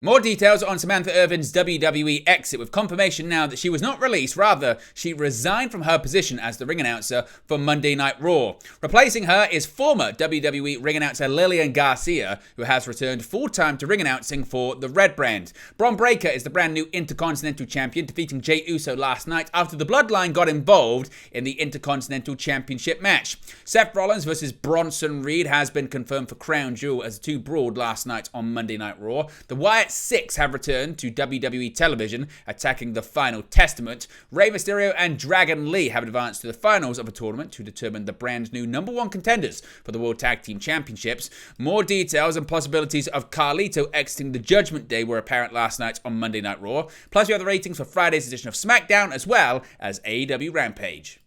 More details on Samantha Irvin's WWE exit, with confirmation now that she was not released, rather she resigned from her position as the ring announcer for Monday Night Raw. Replacing her is former WWE ring announcer Lilian Garcia, who has returned full-time to ring announcing for the Red brand. Bron Breakker is the brand new Intercontinental Champion, defeating Jey Uso last night after the Bloodline got involved in the Intercontinental Championship match. Seth Rollins versus Bronson Reed has been confirmed for Crown Jewel as the two brawled last night on Monday Night Raw. The Wyatt Sicks have returned to WWE television, attacking the Final Testament. Rey Mysterio and Dragon Lee have advanced to the finals of a tournament to determine the brand new number one contenders for the World Tag Team Championships. More details and possibilities of Carlito exiting the Judgment Day were apparent last night on Monday Night Raw. Plus, we have the ratings for Friday's edition of SmackDown, as well as AEW Rampage.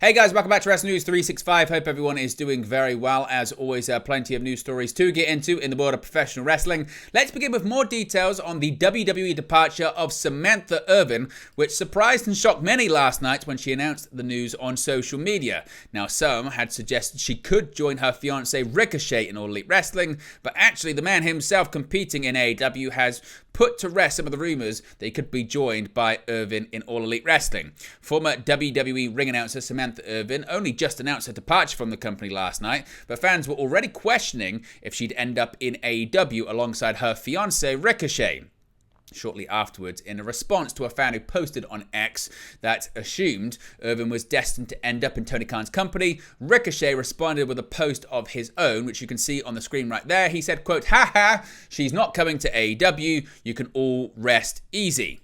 Hey guys, welcome back to Wrestling News 365. Hope everyone is doing very well. As always, plenty of news stories to get into in the world of professional wrestling. Let's begin with more details on the WWE departure of Samantha Irvin, which surprised and shocked many last night when she announced the news on social media. Now, some had suggested she could join her fiancé Ricochet in All Elite Wrestling, but actually the man himself competing in AEW has put to rest some of the rumors that he could be joined by Irvin in All Elite Wrestling. Former WWE ring announcer Samantha Irvin only just announced her departure from the company last night, but fans were already questioning if she'd end up in AEW alongside her fiancé Ricochet. Shortly afterwards, in a response to a fan who posted on X that assumed Irvin was destined to end up in Tony Khan's company, Ricochet responded with a post of his own, which you can see on the screen right there. He said, quote, "Haha, she's not coming to AEW, you can all rest easy."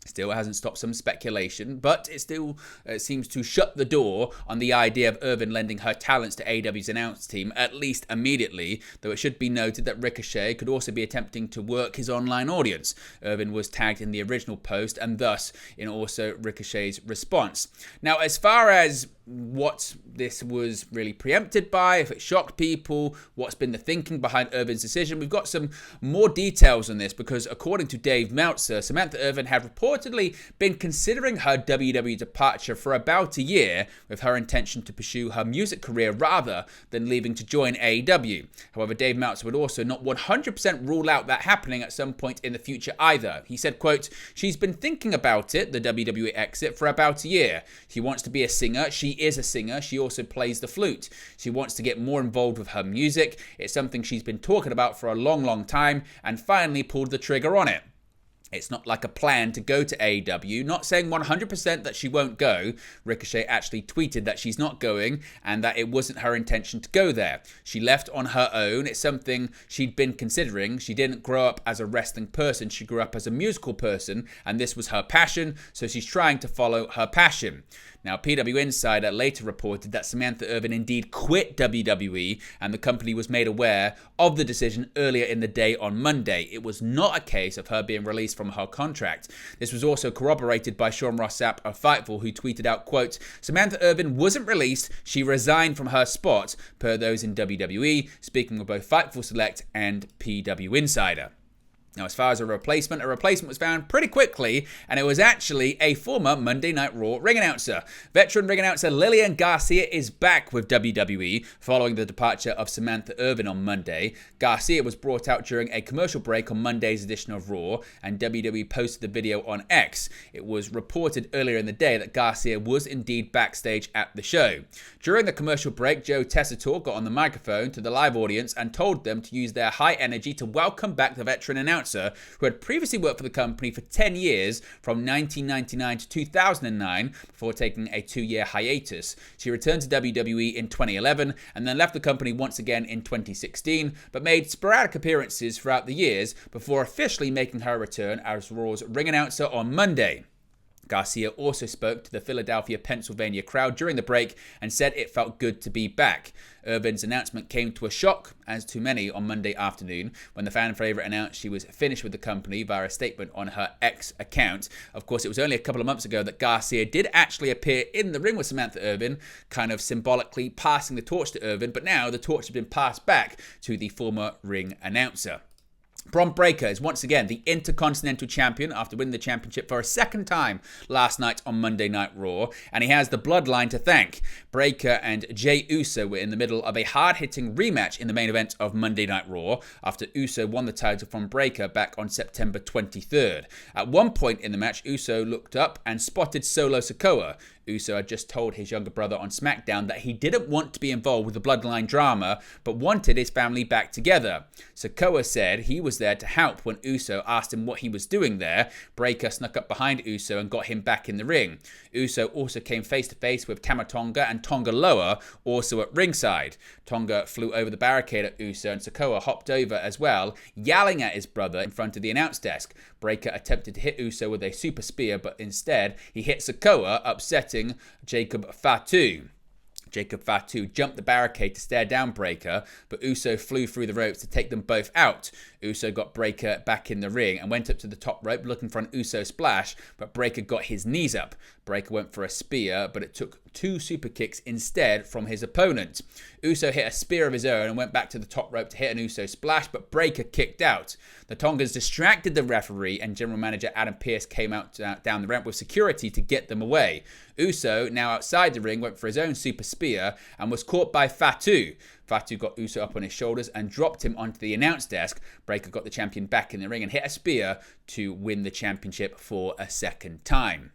Still hasn't stopped some speculation, but it still seems to shut the door on the idea of Irvin lending her talents to AEW's announce team, at least immediately, though it should be noted that Ricochet could also be attempting to work his online audience. Irvin was tagged in the original post and thus in also Ricochet's response. Now, as far as what this was really preempted by, if it shocked people, what's been the thinking behind Irvin's decision, we've got some more details on this because according to Dave Meltzer, Samantha Irvin had reportedly been considering her WWE departure for about a year, with her intention to pursue her music career rather than leaving to join AEW. However, Dave Meltzer would also not 100% rule out that happening at some point in the future either. He said, quote, "She's been thinking about it, the WWE exit, for about a year. She wants to be a singer. She is a singer. She also plays the flute. She wants to get more involved with her music. It's something she's been talking about for a long time and finally pulled the trigger on it. It's not like a plan to go to AEW, not saying 100% that she won't go." Ricochet actually tweeted that she's not going and that it wasn't her intention to go there. She left on her own. It's something she'd been considering. She didn't grow up as a wrestling person. She grew up as a musical person, and this was her passion, so she's trying to follow her passion. Now, PW Insider later reported that Samantha Irvin indeed quit WWE, and the company was made aware of the decision earlier in the day on Monday. It was not a case of her being released from her contract. This was also corroborated by Sean Ross Sapp of Fightful, who tweeted out, quote, "Samantha Irvin wasn't released, she resigned from her spot," per those in WWE, speaking with both Fightful Select and PW Insider. Now, as far as a replacement was found pretty quickly, and it was actually a former Monday Night Raw ring announcer. Veteran ring announcer Lilian Garcia is back with WWE following the departure of Samantha Irvin on Monday. Garcia was brought out during a commercial break on Monday's edition of Raw, and WWE posted the video on X. It was reported earlier in the day that Garcia was indeed backstage at the show. During the commercial break, Joe Tessitore got on the microphone to the live audience and told them to use their high energy to welcome back the veteran announcer who had previously worked for the company for 10 years, from 1999 to 2009, before taking a 2-year hiatus. She returned to WWE in 2011 and then left the company once again in 2016, but made sporadic appearances throughout the years before officially making her return as Raw's ring announcer on Monday. Garcia also spoke to the Philadelphia, Pennsylvania crowd during the break and said it felt good to be back. Irvin's announcement came to a shock, as to many, on Monday afternoon when the fan favourite announced she was finished with the company via a statement on her X account. Of course, it was only a couple of months ago that Garcia did actually appear in the ring with Samantha Irvin, kind of symbolically passing the torch to Irvin, but now the torch has been passed back to the former ring announcer. Bron Breakker is once again the Intercontinental Champion after winning the championship for a second time last night on Monday Night Raw, and he has the bloodline to thank. Breakker and Jey Uso were in the middle of a hard-hitting rematch in the main event of Monday Night Raw after Uso won the title from Breakker back on September 23rd. At one point in the match, Uso looked up and spotted Solo Sikoa. Uso had just told his younger brother on SmackDown that he didn't want to be involved with the bloodline drama, but wanted his family back together. Sikoa said he was there to help when Uso asked him what he was doing there. Breakker snuck up behind Uso and got him back in the ring. Uso also came face to face with Tama Tonga and Tonga Loa, also at ringside. Tonga flew over the barricade at Uso and Sikoa hopped over as well, yelling at his brother in front of the announce desk. Breakker attempted to hit Uso with a super spear, but instead he hit Sikoa, upsetting Jacob Fatu. Jacob Fatu jumped the barricade to stare down Breakker, but Uso flew through the ropes to take them both out. Uso got Breakker back in the ring and went up to the top rope looking for an Uso splash, but Breakker got his knees up. Breakker went for a spear, but it took 2 super kicks instead from his opponent. Uso hit a spear of his own and went back to the top rope to hit an Uso splash, but Breakker kicked out. The Tongans distracted the referee and general manager Adam Pearce came out down the ramp with security to get them away. Uso, now outside the ring, went for his own super spear and was caught by Fatu. Fatu got Uso up on his shoulders and dropped him onto the announce desk. Breakker got the champion back in the ring and hit a spear to win the championship for a second time.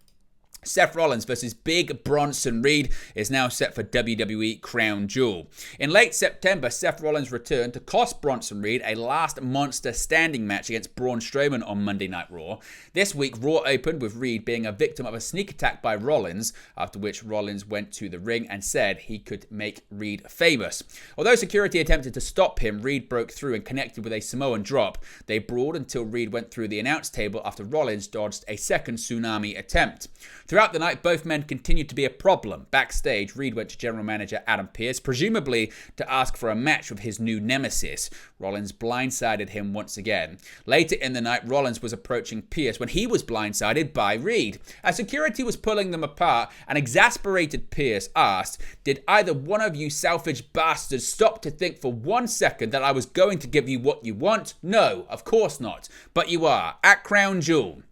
Seth Rollins versus Big Bronson Reed is now set for WWE Crown Jewel. In late September, Seth Rollins returned to cost Bronson Reed a last monster standing match against Braun Strowman on Monday Night Raw. This week, Raw opened with Reed being a victim of a sneak attack by Rollins, after which Rollins went to the ring and said he could make Reed famous. Although security attempted to stop him, Reed broke through and connected with a Samoan drop. They brawled until Reed went through the announce table after Rollins dodged a second tsunami attempt. Throughout the night, both men continued to be a problem. Backstage, Reed went to general manager Adam Pearce, presumably to ask for a match with his new nemesis. Rollins blindsided him once again. Later in the night, Rollins was approaching Pearce when he was blindsided by Reed. As security was pulling them apart, an exasperated Pearce asked, "Did either one of you selfish bastards stop to think for 1 second that I was going to give you what you want? No, of course not. But you are, at Crown Jewel."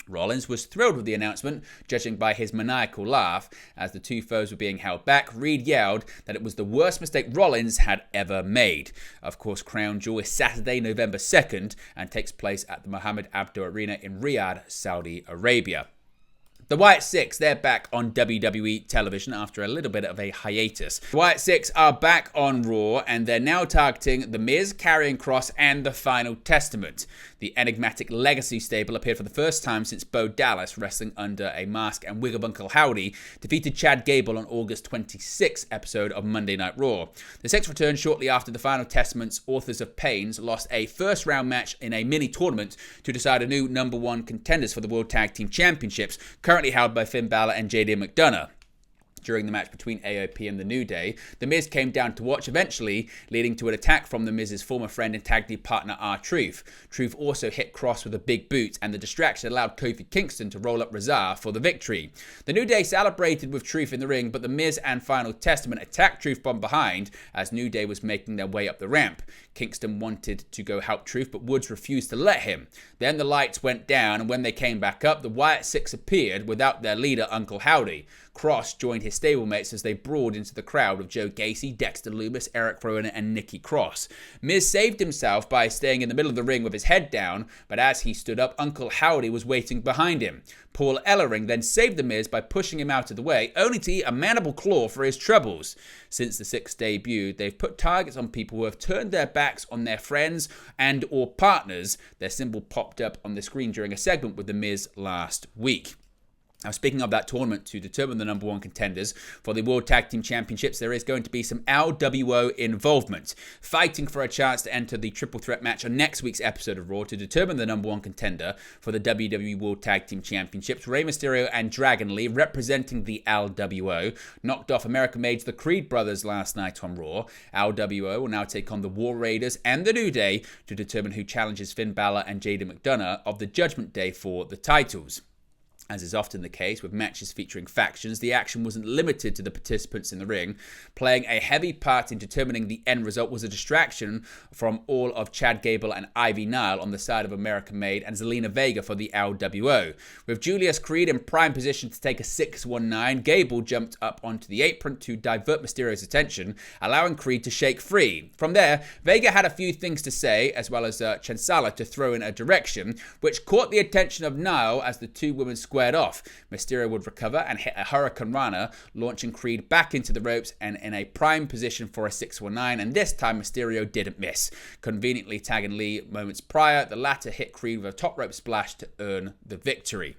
Rollins was thrilled with the announcement, judging by his maniacal laugh. As the two foes were being held back, Reed yelled that it was the worst mistake Rollins had ever made. Of course, Crown Jewel is Saturday, November 2nd, and takes place at the Mohammed Abdo Arena in Riyadh, Saudi Arabia. The Wyatt Sicks, they're back on WWE television after a little bit of a hiatus. The Wyatt Sicks are back on Raw, and they're now targeting The Miz, Karrion Kross, and The Final Testament. The enigmatic Legacy stable appeared for the first time since Bo Dallas, wrestling under a mask and wig of Uncle Howdy, defeated Chad Gable on August 26th episode of Monday Night Raw. The Sicks returned shortly after The Final Testament's Authors of Pains lost a first-round match in a mini-tournament to decide a new number 1 contenders for the World Tag Team Championships, currently held by Finn Balor and JD McDonough. During the match between AOP and The New Day, The Miz came down to watch eventually, leading to an attack from The Miz's former friend and tag team partner R-Truth. Truth also hit Kross with a big boot, and the distraction allowed Kofi Kingston to roll up Razar for the victory. The New Day celebrated with Truth in the ring, but The Miz and Final Testament attacked Truth from behind as New Day was making their way up the ramp. Kingston wanted to go help Truth, but Woods refused to let him. Then the lights went down, and when they came back up, the Wyatt Sicks appeared without their leader, Uncle Howdy. Kross joined his stablemates as they brawled into the crowd with Joe Gacy, Dexter Lumis, Eric Rowan, and Nikki Cross. Miz saved himself by staying in the middle of the ring with his head down, but as he stood up, Uncle Howdy was waiting behind him. Paul Ellering then saved The Miz by pushing him out of the way, only to eat a mandible claw for his troubles. Since the Sicks debuted, they've put targets on people who have turned their backs on their friends and or partners. Their symbol popped up on the screen during a segment with The Miz last week. Now, speaking of that tournament to determine the number 1 contenders for the World Tag Team Championships, there is going to be some LWO involvement, fighting for a chance to enter the triple threat match on next week's episode of Raw to determine the number 1 contender for the WWE World Tag Team Championships. Rey Mysterio and Dragon Lee, representing the LWO, knocked off American Made's The Creed Brothers last night on Raw. LWO will now take on the War Raiders and The New Day to determine who challenges Finn Balor and JD McDonough of the Judgment Day for the titles. As is often the case with matches featuring factions, the action wasn't limited to the participants in the ring. Playing a heavy part in determining the end result was a distraction from all of Chad Gable and Ivy Nile on the side of American Made and Zelina Vega for the LWO. With Julius Creed in prime position to take a 619, Gable jumped up onto the apron to divert Mysterio's attention, allowing Creed to shake free. From there, Vega had a few things to say, as well as Chansala to throw in a direction, which caught the attention of Nile as the two women squared off. Mysterio would recover and hit a Hurricane Rana, launching Creed back into the ropes and in a prime position for a 619, and this time Mysterio didn't miss. Conveniently tagging Lee moments prior, the latter hit Creed with a top rope splash to earn the victory.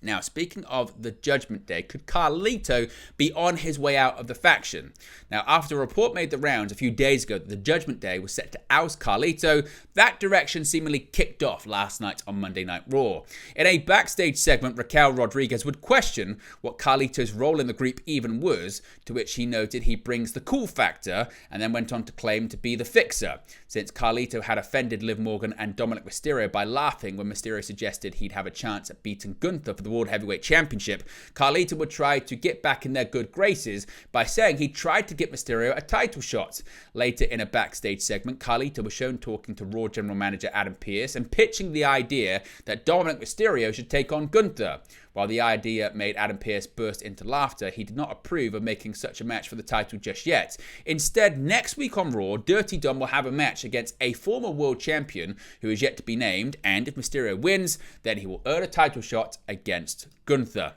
Now, speaking of the Judgment Day, could Carlito be on his way out of the faction? Now, after a report made the rounds a few days ago that the Judgment Day was set to oust Carlito, that direction seemingly kicked off last night on Monday Night Raw. In a backstage segment, Raquel Rodriguez would question what Carlito's role in the group even was, to which he noted he brings the cool factor, and then went on to claim to be the fixer, since Carlito had offended Liv Morgan and Dominic Mysterio by laughing when Mysterio suggested he'd have a chance at beating Gunther for the World Heavyweight Championship. Carlito would try to get back in their good graces by saying he tried to get Mysterio a title shot. Later in a backstage segment, Carlito was shown talking to Raw General Manager Adam Pearce and pitching the idea that Dominic Mysterio should take on Gunther. While the idea made Adam Pearce burst into laughter, he did not approve of making such a match for the title just yet. Instead, next week on Raw, Dirty Dom will have a match against a former world champion who is yet to be named, and if Mysterio wins, then he will earn a title shot against Gunther.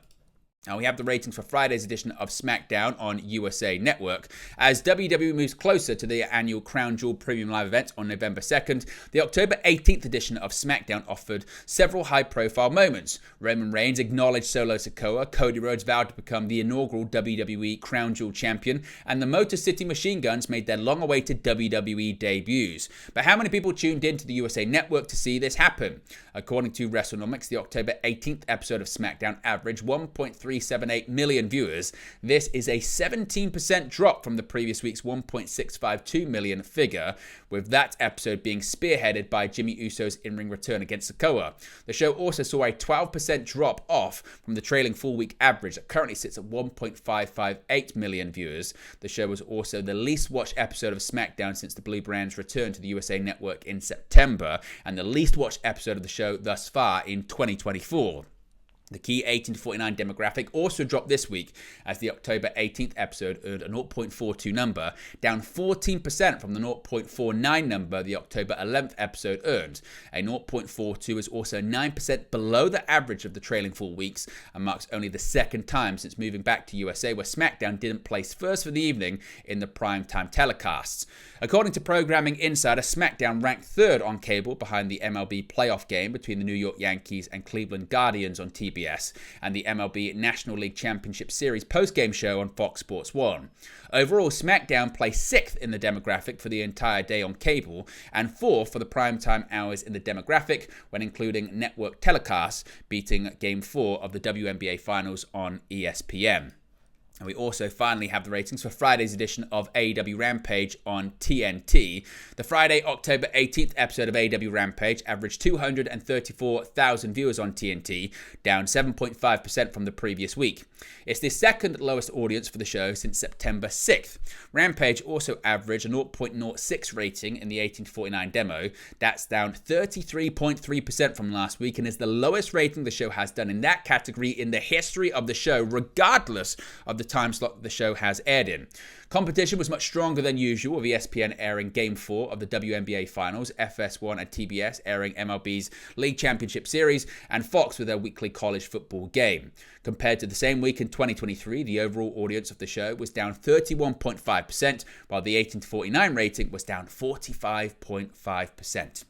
Now, we have the ratings for Friday's edition of SmackDown on USA Network. As WWE moves closer to the annual Crown Jewel Premium Live event on November 2nd, the October 18th edition of SmackDown offered several high-profile moments. Roman Reigns acknowledged Solo Sikoa, Cody Rhodes vowed to become the inaugural WWE Crown Jewel Champion, and the Motor City Machine Guns made their long-awaited WWE debuts. But how many people tuned in to the USA Network to see this happen? According to WrestleNomics, the October 18th episode of SmackDown averaged 1.378 million viewers. This is a 17% drop from the previous week's 1.652 million figure, with that episode being spearheaded by Jimmy Uso's in-ring return against Sikoa. The show also saw a 12% drop off from the trailing full-week average that currently sits at 1.558 million viewers. The show was also the least watched episode of SmackDown since the Blue Brand's return to the USA Network in September, and the least watched episode of the show thus far in 2024. The key 18 to 49 demographic also dropped this week as the October 18th episode earned a 0.42 number, down 14% from the 0.49 number the October 11th episode earned. A 0.42 is also 9% below the average of the trailing 4 weeks and marks only the second time since moving back to USA where SmackDown didn't place first for the evening in the primetime telecasts. According to Programming Insider, SmackDown ranked third on cable behind the MLB playoff game between the New York Yankees and Cleveland Guardians on TBS and the MLB National League Championship Series postgame show on Fox Sports 1. Overall, SmackDown placed 6th in the demographic for the entire day on cable and 4th for the primetime hours in the demographic when including network telecasts, beating Game 4 of the WNBA Finals on ESPN. And we also finally have the ratings for Friday's edition of AEW Rampage on TNT. The Friday, October 18th episode of AEW Rampage averaged 234,000 viewers on TNT, down 7.5% from the previous week. It's the second lowest audience for the show since September 6th. Rampage also averaged a 0.06 rating in the 18 to 49 demo. That's down 33.3% from last week and is the lowest rating the show has done in that category in the history of the show, regardless of the time slot the show has aired in. Competition was much stronger than usual, with ESPN airing Game 4 of the WNBA Finals, FS1 and TBS airing MLB's League Championship Series, and Fox with their weekly college football game. Compared to the same week in 2023, the overall audience of the show was down 31.5%, while the 18 to 49 rating was down 45.5%.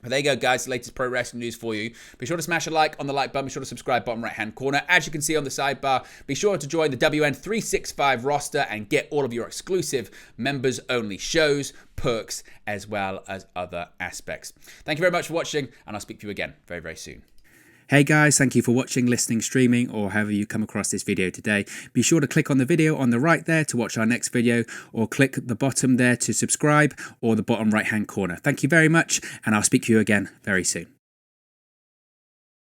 But there you go, guys, the latest pro wrestling news for you. Be sure to smash a like on the like button. Be sure to subscribe bottom right-hand corner. As you can see on the sidebar, be sure to join the WN365 roster and get all of your exclusive members-only shows, perks, as well as other aspects. Thank you very much for watching, and I'll speak to you again very, very soon. Hey guys, thank you for watching, listening, streaming, or however you come across this video today. Be sure to click on the video on the right there to watch our next video, or click the bottom there to subscribe, or the bottom right hand corner. Thank you very much, and I'll speak to you again very soon.